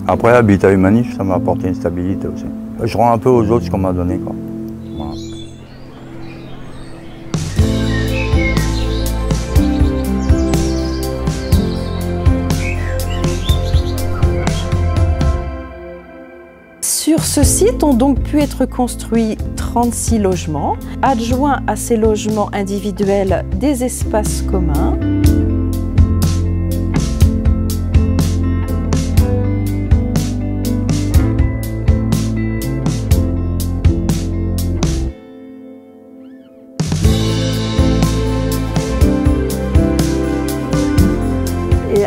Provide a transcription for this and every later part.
Après, Habitat Humanisme, ça m'a apporté une stabilité aussi. Je rends un peu aux autres ce qu'on m'a donné, quoi. Voilà. Sur ce site ont donc pu être construits 36 logements, adjoints à ces logements individuels des espaces communs.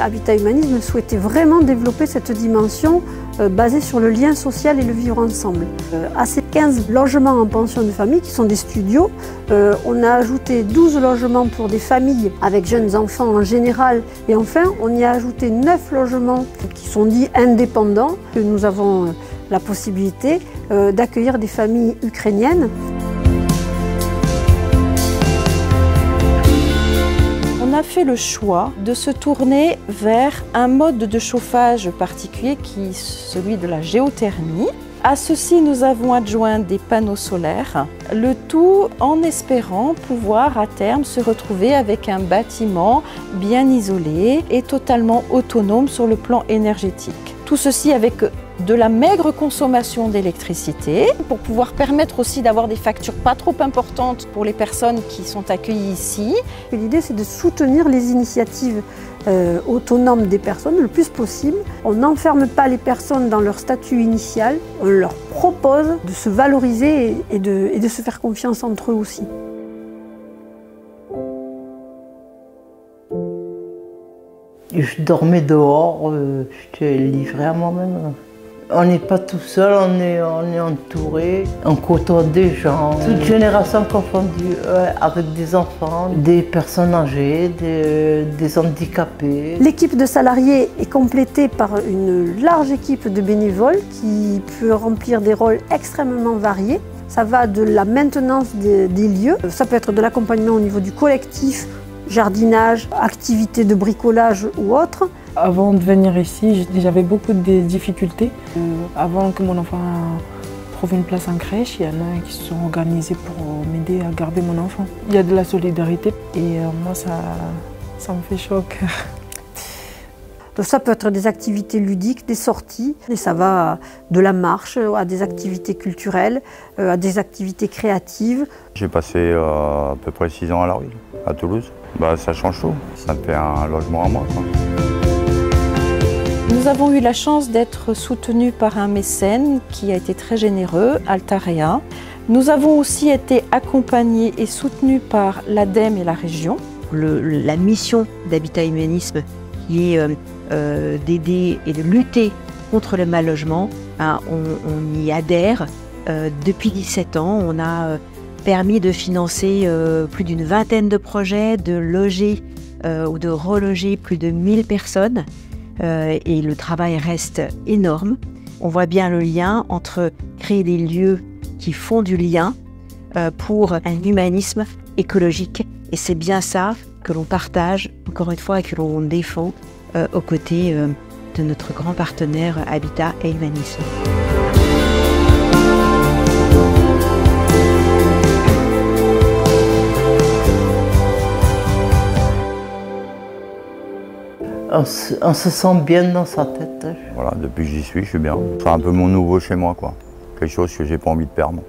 Habitat Humanisme souhaitait vraiment développer cette dimension basée sur le lien social et le vivre ensemble. À ces 15 logements en pension de famille, qui sont des studios, on a ajouté 12 logements pour des familles avec jeunes enfants en général. Et enfin, on y a ajouté 9 logements qui sont dits indépendants, que nous avons la possibilité d'accueillir des familles ukrainiennes. On a fait le choix de se tourner vers un mode de chauffage particulier qui est celui de la géothermie. À ceci, nous avons adjoint des panneaux solaires, le tout en espérant pouvoir à terme se retrouver avec un bâtiment bien isolé et totalement autonome sur le plan énergétique. Tout ceci avec de la maigre consommation d'électricité pour pouvoir permettre aussi d'avoir des factures pas trop importantes pour les personnes qui sont accueillies ici. L'idée, c'est de soutenir les initiatives autonomes des personnes le plus possible. On n'enferme pas les personnes dans leur statut initial, on leur propose de se valoriser et de se faire confiance entre eux aussi. Je dormais dehors, j'étais livrée à moi-même. On n'est pas tout seul, on est entouré, on côtoie des gens, toute génération confondue, avec des enfants, des personnes âgées, des handicapés. L'équipe de salariés est complétée par une large équipe de bénévoles qui peut remplir des rôles extrêmement variés. Ça va de la maintenance des lieux, ça peut être de l'accompagnement au niveau du collectif, jardinage, activités de bricolage ou autres. Avant de venir ici, j'avais beaucoup de difficultés. Avant que mon enfant trouve une place en crèche, il y en a qui se sont organisés pour m'aider à garder mon enfant. Il y a de la solidarité et moi, ça me fait chaud au cœur. Ça peut être des activités ludiques, des sorties, et ça va de la marche à des activités culturelles, à des activités créatives. J'ai passé à peu près 6 ans à la rue, à Toulouse. Bah, ça change tout, ça me fait un logement à moi, quoi. Nous avons eu la chance d'être soutenus par un mécène qui a été très généreux, Altarea. Nous avons aussi été accompagnés et soutenus par l'ADEME et la région. La mission d'Habitat Humanisme qui est d'aider et de lutter contre le mal logement, on y adhère. Depuis 17 ans, on a permis de financer plus d'une vingtaine de projets, de loger ou de reloger plus de 1000 personnes. Et le travail reste énorme. On voit bien le lien entre créer des lieux qui font du lien pour un humanisme écologique. Et c'est bien ça que l'on partage, encore une fois, et que l'on défend aux côtés de notre grand partenaire Habitat et Humanisme. On se sent bien dans sa tête. Voilà, depuis que j'y suis, je suis bien. C'est un peu mon nouveau chez moi, quoi. Quelque chose que j'ai pas envie de perdre.